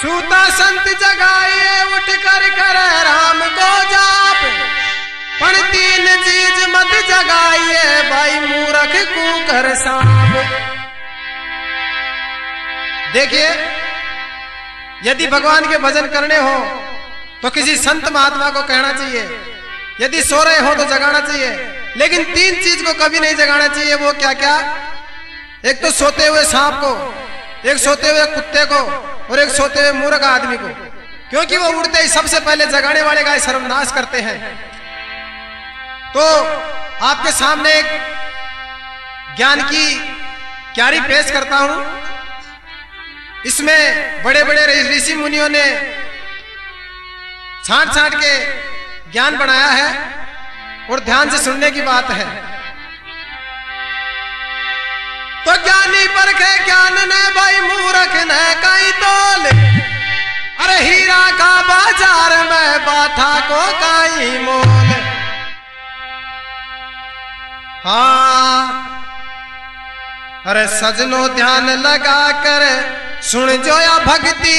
सूता संत जगाए उठ कर करे राम को जाप, पण तीन चीज मत जगाइए भाई मूर्ख कुकर सांप। देखिए, यदि भगवान के भजन करने हो तो किसी संत महात्मा को कहना चाहिए, यदि सो रहे हो तो जगाना चाहिए, लेकिन तीन चीज को कभी नहीं जगाना चाहिए। वो क्या क्या? एक तो सोते हुए सांप को, एक सोते हुए कुत्ते को, और एक सोते हुए मूर्ख आदमी को, क्योंकि वो उड़ते ही सबसे पहले जगाने वाले का सर्वनाश करते हैं। तो आपके सामने एक ज्ञान की क्यारी पेश करता हूं। इसमें बड़े बड़े ऋषि मुनियों ने छांट छांट के ज्ञान बनाया है, और ध्यान से सुनने की बात है। तो ज्ञानी परखे ज्ञान न भाई मूर्ख न कहीं तोल, अरे हीरा का बाजार में बाठा को कहीं मोल। हाँ, अरे सजनो ध्यान लगा कर सुन जो या भक्ति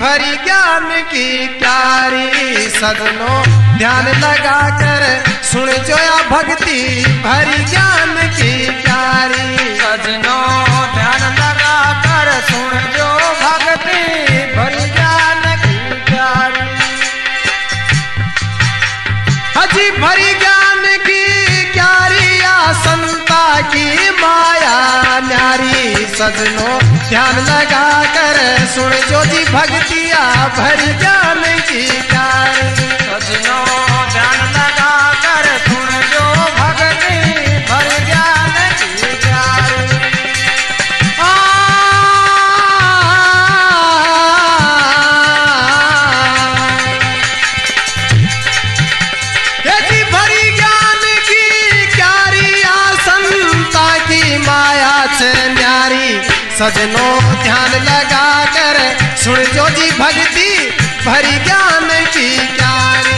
भरी ज्ञान की क्यारी। सजनो ध्यान लगा कर सुन जो या भक्ति भरी ज्ञान की क्यारी। सजनो ध्यान लगा कर सुन जो भक्ति भरी ज्ञान की क्यारी। हजी भरी ज्ञान की क्यारी या संता की माया न्यारी। सजनो ध्यान लगा कर सुन जो जी भक्तिया भरी ज्ञान की क्यारी। सजनो ध्यान लगा कर सुन जो भक्ति भरी ज्ञान की क्यारी। यदि भरी ज्ञान की क्यारी या संता की माया से न्यारी। सजनो ध्यान लगा कर सुन जो जी भक्ति भरी ज्ञान की क्यारी।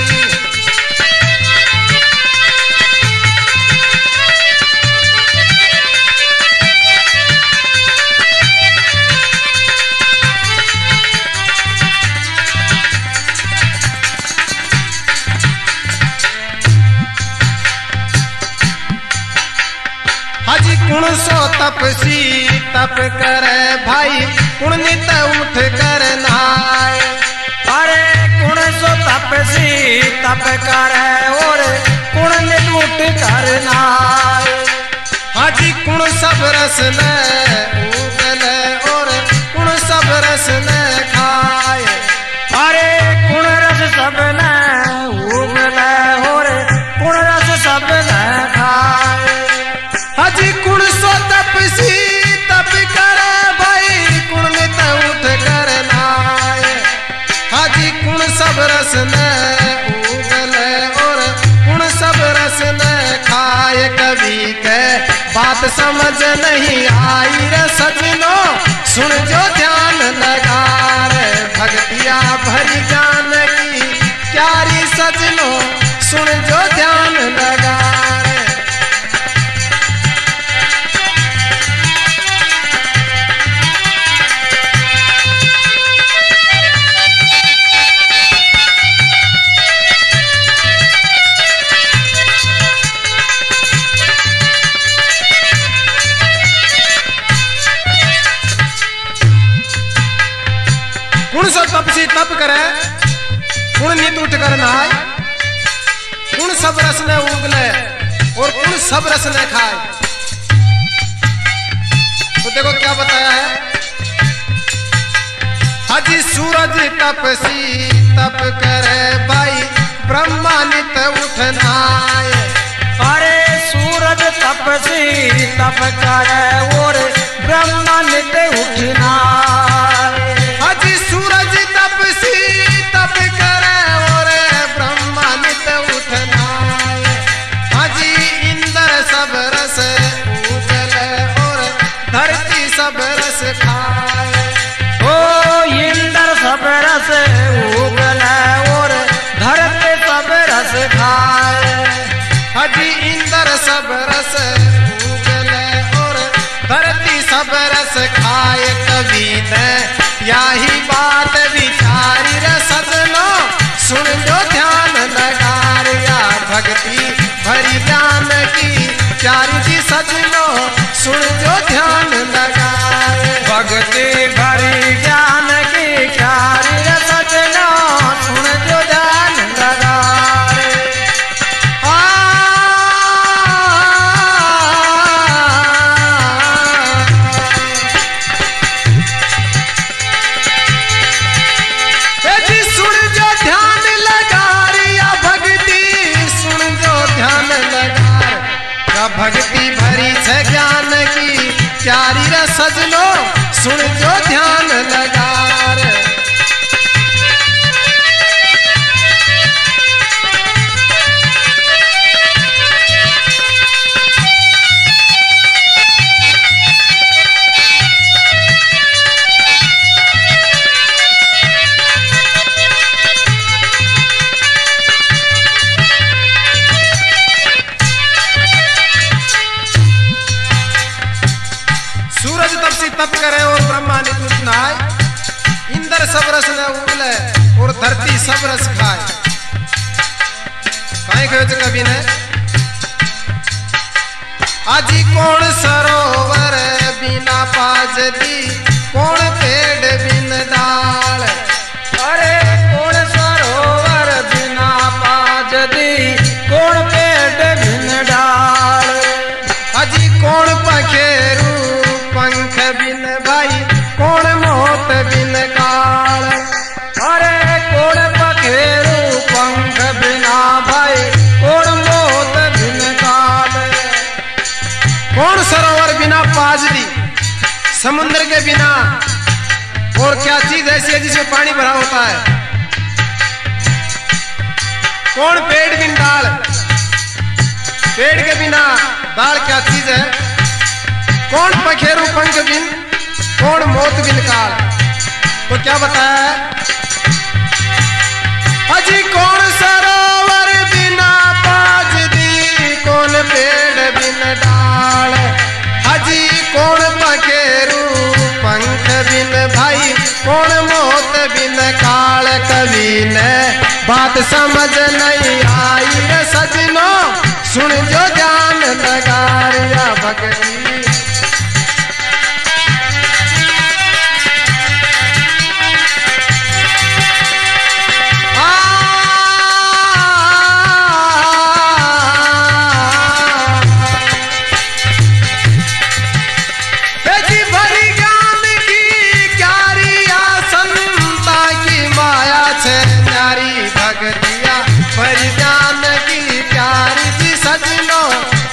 हाजी कुण सो तपसी तप करे भाई, कुण नित उठ कर नहाए। अरे कुण सो तपसी तप करे और कुण नित उठ कर नहाए। हाजी कुण सब रस न उगले और कुण सब रस न खाए। अरे कुण रस सब न उगले और कुण रस सब न खाए। हाजी कुण सो तपसी तप करे भाई, कुण नित उठ कर नहाए। हाजी कुण सब रस न उगले और कुण सब रस न खाए। कभी के बात समझ नहीं आई रे सजनो, सुन जो ध्यान लगा रे भक्तिया भरी ज्ञान की क्यारी। सजनो सुन जो ध्यान लगा रे। कुण सो तपसी तप करे, कुण नित उठ कर नहाय। कुण सब रस ने उगले और कुण सब रस ने खाए। तो देखो क्या बताया है। हाजी सूरज तपसी तप करे भाई, ब्रह्मा नित उठ नहाय। अरे सूरज तपसी तप करे और ब्रह्मा नित उठ नहाए। हाजी सूरज तपसी तप करे और ब्रह्मा नित उठ नहाए। हाजी इंद्र सब रस उगले और धरती सब रस खाए। ओ इंद्र सब रस उगले और धरती सब रस खाए। हाजी इंद्र सब रस उगले और धरती सब रस खाए। कभी न यही बात भी प्यारी रे सजनो सुन जो ध्यान लगारिया भक्ति भरी ज्ञान की प्यारी जी सजनो सुन जो ध्यान लगाए भक्ति भरी ज्ञान की प्यारी रे सजनो सुन जो ध्यान लगाए भक्ति भरी छे ज्ञान की प्यारी रे सजनो सुन जो ध्यान लगार तप करे और ब्रह्मा निकुंज नहाय इंद्र सब रस न उगले और धरती सब रस खाए काहे कहे कवि ने आजी कौन सरोवर बिना पाजदी कौन पेड़ बिन डाल अरे कौन सरोवर बिना पाजदी कौन पेड़ बिन डाल आजी कौन पखेरू पंख बिन भाई कौन मोत बिन काल अरे कौन पखेरू पंख बिना भाई कौन मोत बिन काल कौन सरोवर बिना पाजदी समुद्र के बिना और क्या चीज ऐसी है जिसमें पानी भरा होता है कौन पेड़ बिन डाल पेड़ के बिना डाल क्या चीज है कौन पखेरु पंख बिन कौन मौत बिन काल तो क्या बताया अजी कौन सरोवर बिना पाजदी कौन पेड़ बिन डाल अजी कौन पखेरु पंख बिन भाई कौन मौत बिन काल कवि ने बात समझ नहीं आई रे सजनो सुन जो ध्यान लगारिया भक्ति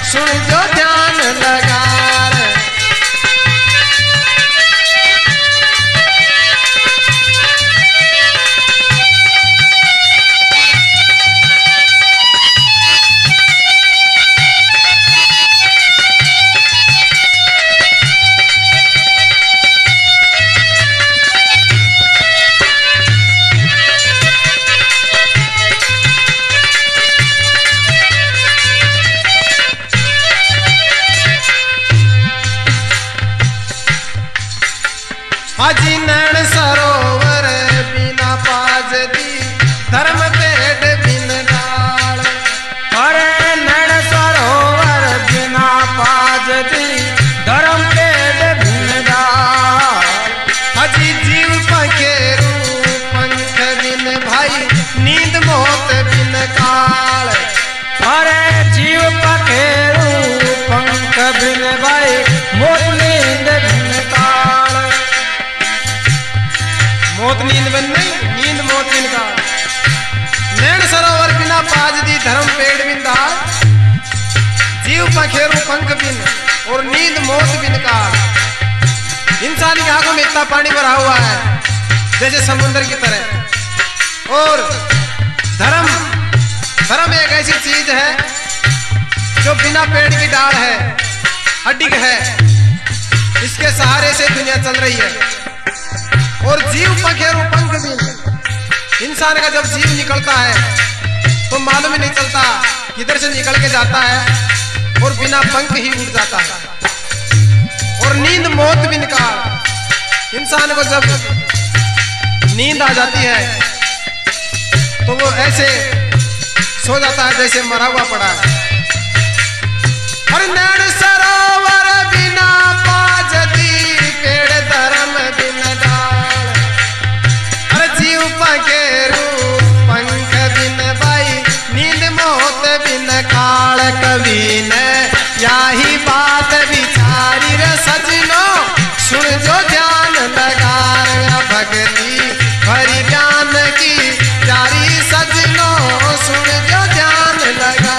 सुन जो ध्यान लगा हाजी नैन सरोवर बिना पाजदी धर्म पेड़ बिन डाल अरे नैन सरोवर बिना पाजदी धर्म पेड़ बिन डाल हाजी जीव पखेरु पंख बिन भाई नींद मौत बिन काल अरे जीव पखेरु पंख बिन भाई मोत नींद बिन काल मौत नींद बन नहीं नींद मौत बिन काल नैन सरोवर बिना पाजदी धर्म पेड़ बिन डाल जीव पखेरु पंख बिन और नींद मौत बिन काल इंसान की आंखों में इतना पानी भरा हुआ है जैसे समुद्र की तरह और धर्म धर्म एक ऐसी चीज है जो बिना पेड़ की डाल है हड्डी है इसके सहारे से दुनिया चल रही है और जीव पखेरु पंख बिन इंसान का जब जीव निकलता है तो मालूम ही नहीं चलता किधर से निकल के जाता है और बिना पंख ही उड़ जाता है और नींद मौत बिन काल इंसान को जब नींद आ जाती है तो वो ऐसे सो जाता है जैसे मरा हुआ पड़ा है। नैन सरोवर बिना पाजती पेड़ धर्म बिन डाल, अरे जीव के रूप पंख बिन बाई नींद मौत बिन काल। कवि ने यही बात विचारी रे सजनो सुन जो ध्यान लगा। भक्ति भरी ज्ञान की प्यारी सजनो सुन जो ध्यान लगा।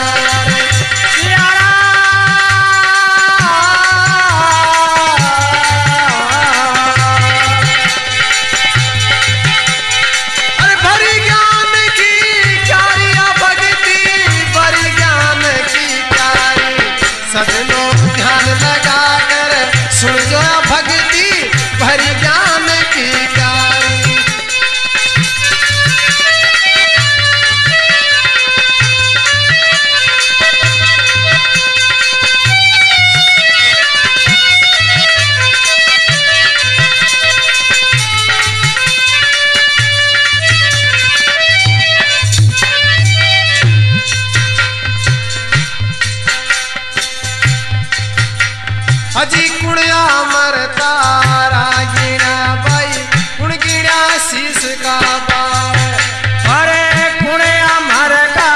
सजनों ध्यान लगा कर सुन जो भक्ति भरी ज्ञान की प्यारी। अजी कुणया मर तारा गिना बाई कुण गिना शीश का बाल। अरे कुणया मर का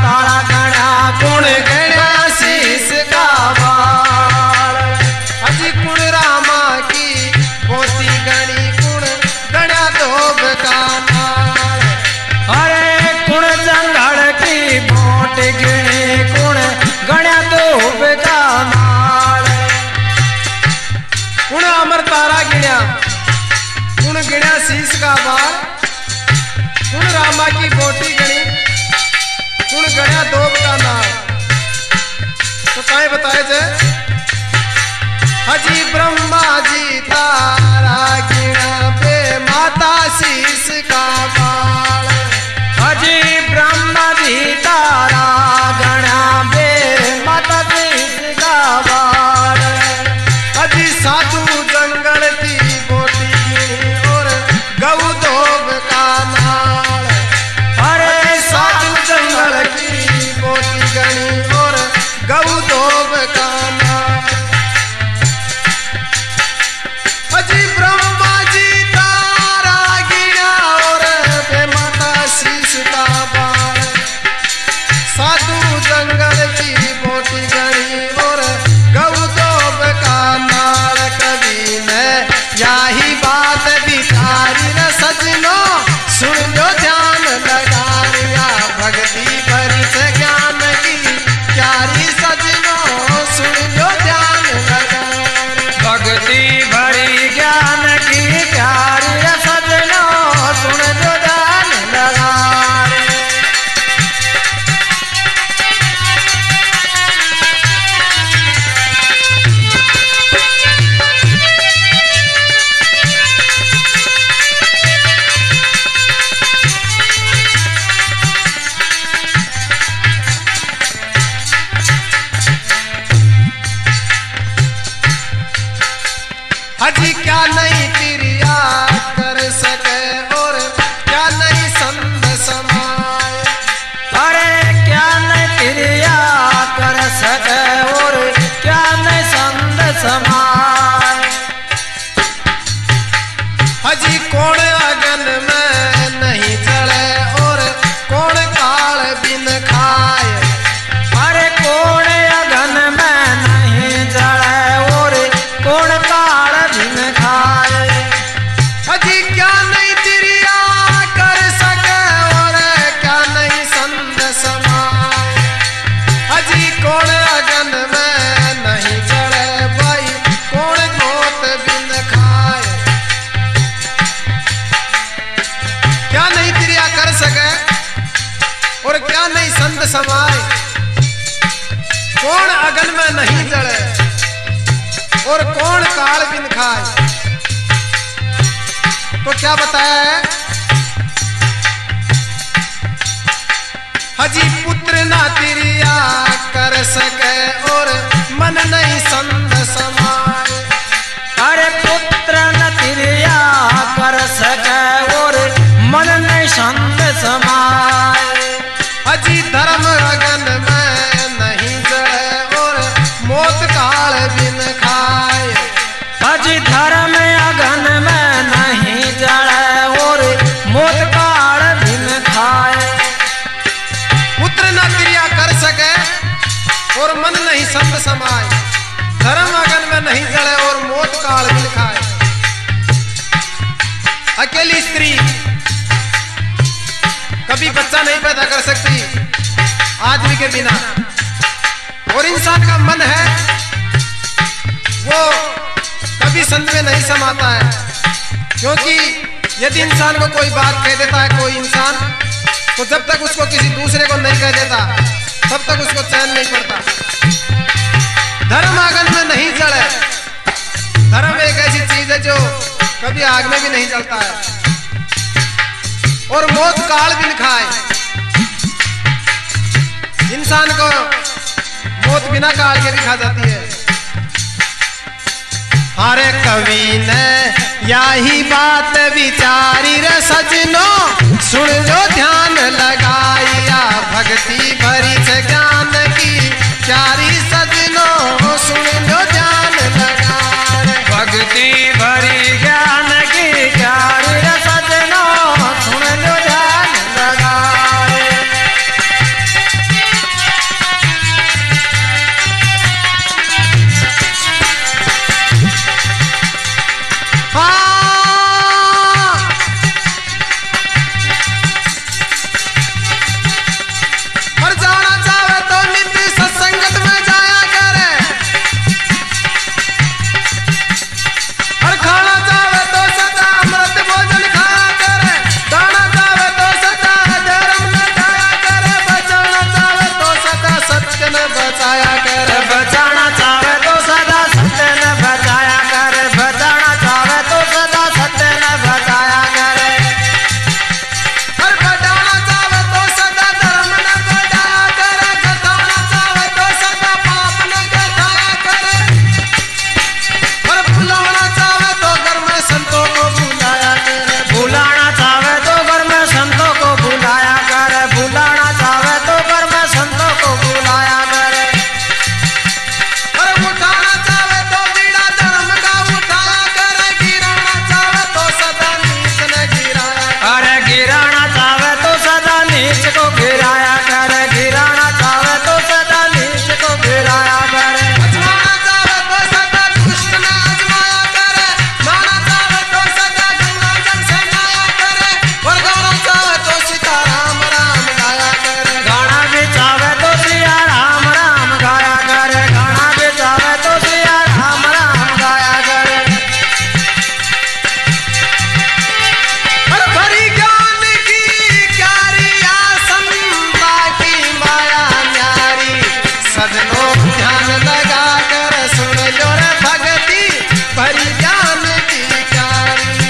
तारा गणा कुण गिना शीश का बाल। अजी कुण रामा की पोती गणी कुण गणा धोब का नाल। अरे कुण जंगल की बोट गिणी कुण गणा धोब का नाल। कुण अमर तारा गिण्या कुण गिण्या शीश का बाल। कुण रामा की बोटी गणी कुण गण्या दोब का नाल। तो काहे बताए जे हजी ब्रह्मा जी तारा गिण्या पे माता शीश का बाल। हजी ब्रह्मा जी तारा गणा बे माता शीश का बाल। अजी साधु जंगल की बोटी गिनी और गऊ धोब का नाल। अरे साधु जंगल की बोटी गणी और गऊ धोब का नाल। अजी ब्रह्मा जी तारा गिना और बेमाता शीश का बाल। साधु जंगल की बोटी गणी और गऊ धोब का नाल। कवि ने यही बात विचारी न सजनो सुन जो ध्यान लगा। भक्ति भरी से ज्ञान की प्यारी सजनो सुन जो ध्यान लगा। भक्ति भरी ज्ञान की प्यारी सजनो सुन जो ध्यान लगा। हजी क्या नहीं क्रिया कर सके और क्या नहीं संत समाए। अरे क्या नहीं क्रिया कर सके और क्या नहीं संत समाए। हजी कौन अगन में नहीं जले और कौन काल बिन खाए। अरे कौन अगन में नहीं जले और कौन काल बिन खाए। हजी क्या नहीं क्रिया कर सके और क्या नहीं संत समाए। हजी कौन अगन में नहीं जले भाई कौन गोत बिन खाए। क्या नहीं क्रिया कर सके और क्या नहीं संत समाए। कौन अगन में नहीं जले और कौन काल बिन खाए। तो क्या बताया है हजी पुत्र ना क्रिया कर सके और मन नहीं संत समाए। अरे पुत्र न क्रिया कर सके और नहीं संत समाए, धर्म अगन में नहीं जड़े और मौत काल भी खाए। अकेली स्त्री कभी बच्चा नहीं पैदा कर सकती आदमी के बिना, और इंसान का मन है वो कभी संत में नहीं समाता है, क्योंकि यदि इंसान को कोई बात कह देता है कोई इंसान, तो जब तक उसको किसी दूसरे को नहीं कह देता तब तक उसको चैन नहीं पड़ता। धर्म आगन में नहीं जले, धर्म एक ऐसी चीज है जो कभी आग में भी नहीं जलता है, और मौत काल भी खाए। इंसान को मौत बिना काल के भी खा जाती है। अरे कवि ने यही बात विचारी रे सजनो, सुन लो ध्यान लगाइया, भक्ति भरी से ज्ञान की प्यारी सजनो, सुन लो ध्यान लगा, भक्ति भरी ज्ञान की प्यारी रे सजनो, सुन लो ध्यान लगा।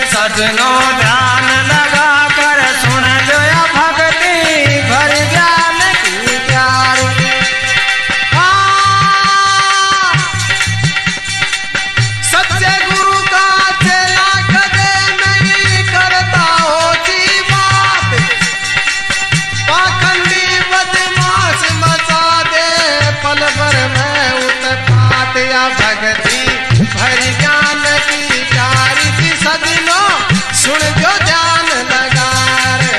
सजनो ध्यान लगा कर सुन लो या भक्ति भरी ज्ञान की प्यारी। सच्चे गुरु का चेला कदे नहीं करता होती बात, पाखंडी बदमाश मचा दे पल भर में उत्पात, या भक्ति भरी ज्ञान की प्यारी सी सजनो, सुन जो ध्यान लगा रे।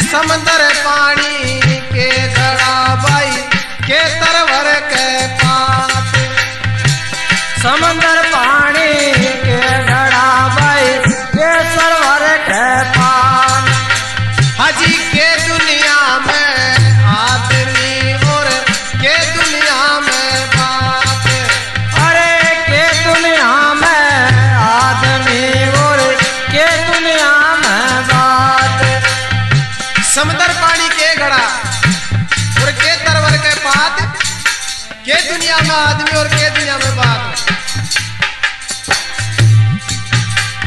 समंदर पानी के गड़ाबाई के तरवर के पात, समंदर पानी के गड़ाबाई के सरवर के पात। हाजी के दुनिया में आदमी और के दुनिया में बात, अरे के दुनिया में आदमी और के दुनिया में बात। समंदर पानी के गड़ा और के तरवर के पात, के दुनिया में आदमी और के दुनिया में बात।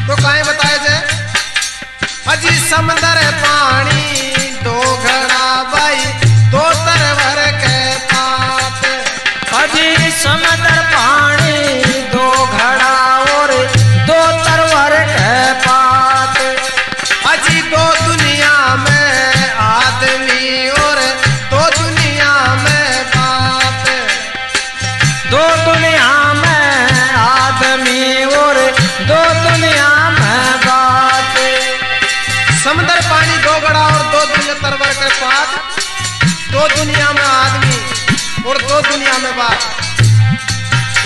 तो काहे बताए जाए, अजी समंदर पानी दो घड़ा बाई दो तरवर के पात। समंदर पानी दो घड़ा और दो तरवर के पात। अजी दो दुनिया में आदमी और दो दुनिया में बात। दो दुनिया में आदमी और दो दुनिया में बात। समंदर पानी दो घड़ा और दो दुनिया तरवर के पात। दो दुनिया में आदमी और दो दुनिया में बात।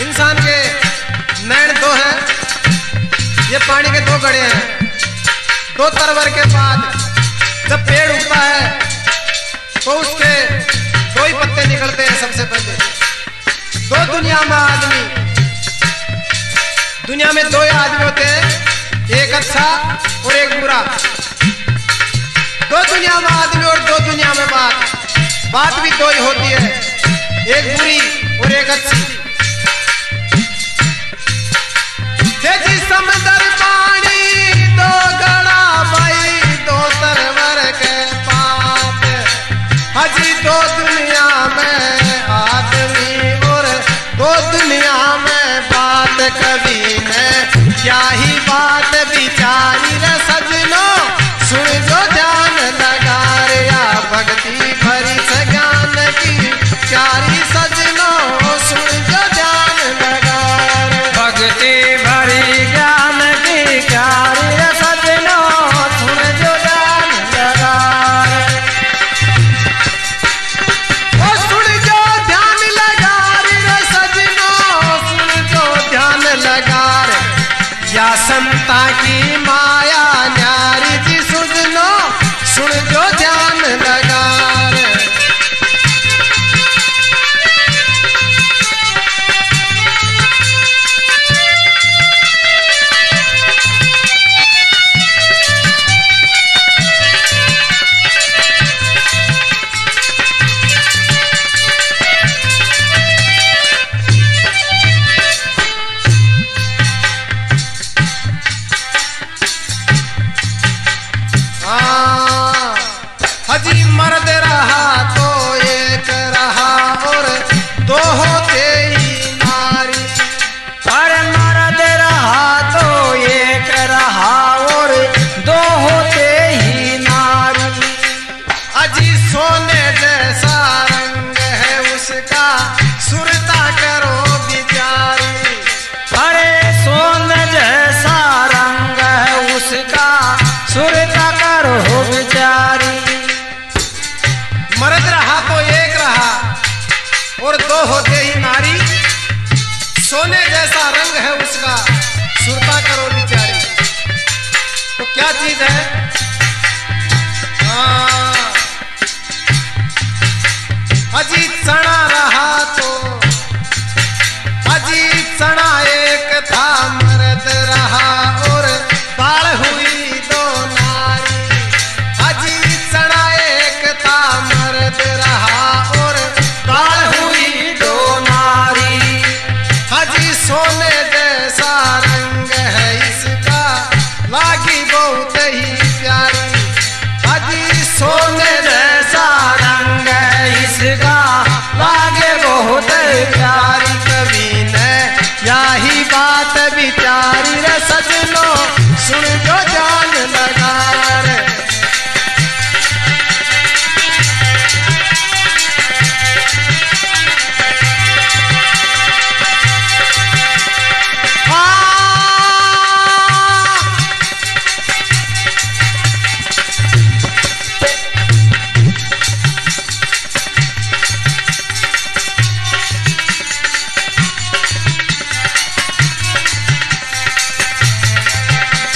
इंसान के नैन दो हैं, ये पानी के दो घड़े हैं। दो तरवर के बाद जब पेड़ उगता है तो उसके दो ही पत्ते निकलते हैं सबसे पहले। दो दुनिया में आदमी, दुनिया में दो ही आदमी होते हैं, एक अच्छा और एक बुरा। दो दुनिया में आदमी और दो दुनिया में बात भी दो ही होती है, एक बुरी और एक अच्छी। जैसी समंदर पानी दो घड़ा भाई दो तरवर के पात। हजी दो दुनिया में आदमी और दो दुनिया में बात। कभी ने क्या ही बात बिचारी रे सजनो, सुन जो ध्यान लगा रे या भक्ति भरी सज्ञान की प्यारी सजनो, सुन जो ध्यान लगा रे। भक्ति भरी ज्ञान की प्यारी रे सजनो, सुन जो ध्यान लगा रे। ओ सुन जो ध्यान लगा रे सजनो, सुन जो ध्यान लगा रे। या संता की माया न्यारी जी सुजनो, सुन जो ध्यान लगा रे। हजी मर्द रहा तो एक रहा और दो होते ही नारी। अरे मर्द रहा तो एक रहा और दो होते ही नारी। अजी सोने जैसा रंग है उसका, सुरता करो बिचारी। अरे सोने जैसा रंग है उसका, सुरता करो बिचारी। मर्द रहा तो एक रहा और दो होते ही नारी। सोने जैसा रंग है उसका, सुरता करो बिचारी। तो क्या चीज है? अजी चना रहा तो अजी चना एक था, मर्द रहा और दाल हुई दो नारी। अजी चना एक था, मर्द रहा और दाल हुई दो नारी। हजी सोने जैसा रंग है इसका, लागी बहुत ही प्यारी। हजी सोने जैसा रंग है इसका, लागे बहुत प्यारी। कभी ने यही बात बिचारी रे सजनो, सुन जो जान लगा रे।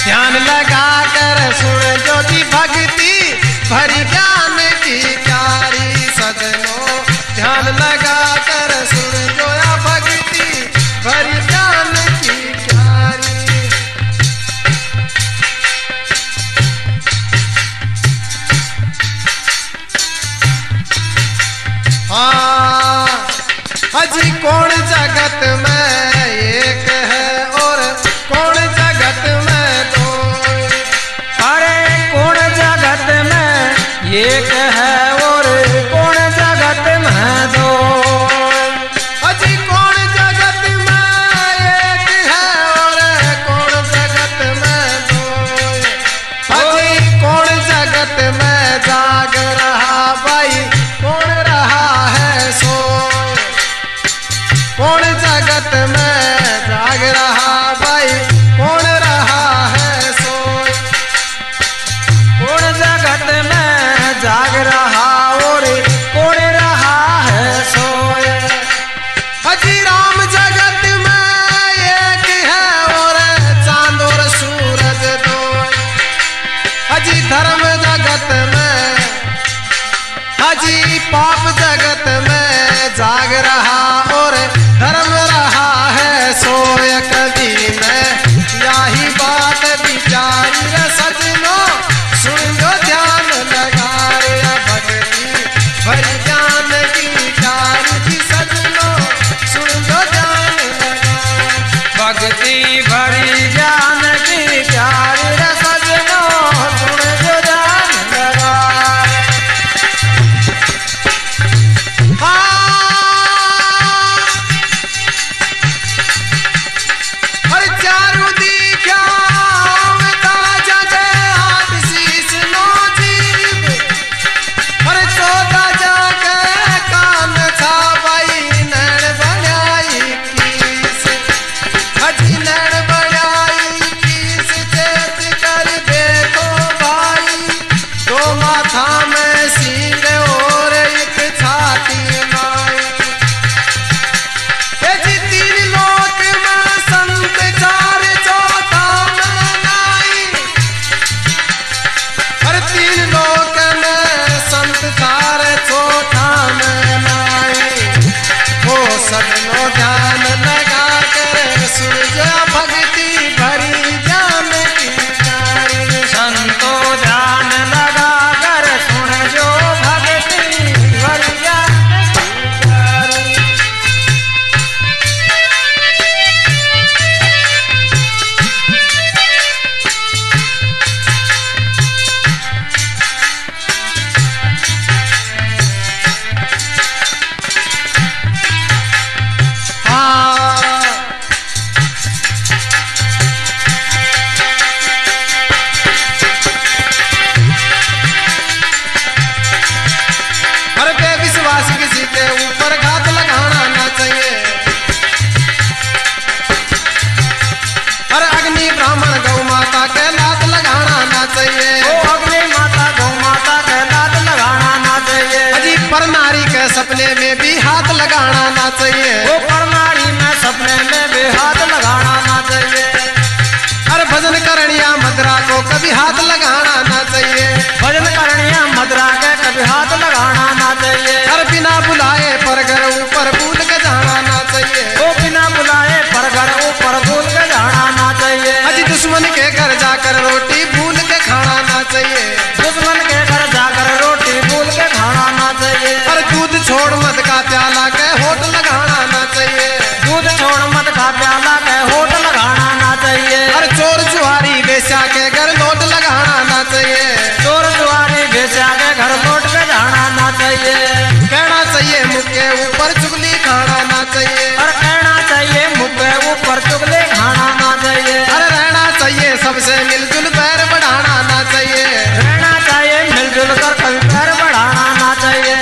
ध्यान लगा कर सुन जो जी भक्ति भरी ज्ञान की प्यारी सजनो। ध्यान लगा कर सुन जो या भक्ति भरी ज्ञान की प्यारी। हाँ अजी कौन जगत में एक है और कौन जगत में दो। अरे कौन जगत में एक है और कौन जगत में दो। अजी कौन कौन जगत में जाग रहा भाई, कौन रहा है सोए। कौन जगत में जाग रहा और कौन रहा है सोए। अजी राम जगत में एक है और चांद और सूरज दो। अजी धर्म जगत में, अजी पाप जगत में जाग रहा और धर्म रहा है सोए। कभी मैं यही बात विचारी रे सजनो, सुन जो ध्यान लगा रे भक्ति भरी ज्ञान की चारी थी सजनो, सुन जो ध्यान लगा। भक्ति भरी ज्ञान की प्यारी रे सजनो, सुन जो ध्यान लगा। हर चारू दिख्या ताजा जय हाथ शीश नो जीव। हर चौदा जाके कान छावाई नैन बनाई कीस। हजी नैन बनाई कीस चेत कर देखो भाई, दो माथा में सींग और एक छाती माई। ये जी तीन लोक में संत चार चौथा में नाई। हर तीन लोक में संत चार चौथा में नाई। वो सजनो ध्यान लगा कर सुन जा भक्ति भरी ज्ञान की चारी। संतो ध्यान लगा कर सुन जो भक्ति भरी ज्ञान की प्यारी। हाँ हर बेविश्वास किसी के ऊपर घात लगाना ना चाहिए। हर अग्नि ब्राह्मण गौ माता के लात लगाना ना चाहिए। ओ अग्नि माता गौ माता के लात लगाना ना चाहिए। अजी पर नारी के सपने में भी हाथ लगाना ना चाहिए। वो परनारी में सपने में भी हाथ लगाना ना चाहिए। हर भजन करणिया मदरा को कभी हाथ लगाना ना चाहिए। भजन करनिया मदरा के कभी हाथ लगाना ना चाहिए। हर बिना बुलाए पर घर ऊपर भूल के जाना ना चाहिए। वो बिना बुलाए पर घर ऊपर भूल के जाना ना चाहिए। अजी दुश्मन के घर जाकर रोटी भूल के खाना ना चाहिए। दुश्मन के घर जाकर रोटी भूल के खाना ना चाहिए। हर दूध छोड़ मद का प्याला के होठ लगाना ना चाहिए। दूध छोड़ मत खा प्याला के होठ लगाना ना चाहिए। हर चोर जुआरी बेचा के घर नोट लगाना ना चाहिए। चोर जुआरी बेचा के घर लौट के जाना ना चाहिए। कहना चाहिए मुख के ऊपर चुगली खाना ना चाहिए। और कहना चाहिए मुख के ऊपर चुगली खाना ना चाहिए। हर रहना चाहिए सबसे मिलजुल पैर बढ़ाना ना चाहिए। रहना चाहिए मिलजुल कर कभी पैर बढ़ाना ना चाहिए।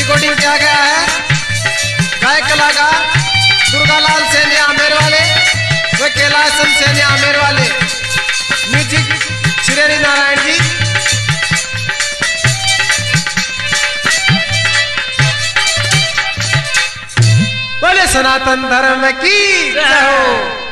रिकॉर्डिंग किया गया है गायक कलाकार दुर्गालाल सैनी आमेर वाले व कैलाश चंद सैनी आमेर वाले, म्यूजिक श्री नारायण जी। बोले सनातन धर्म की जय हो।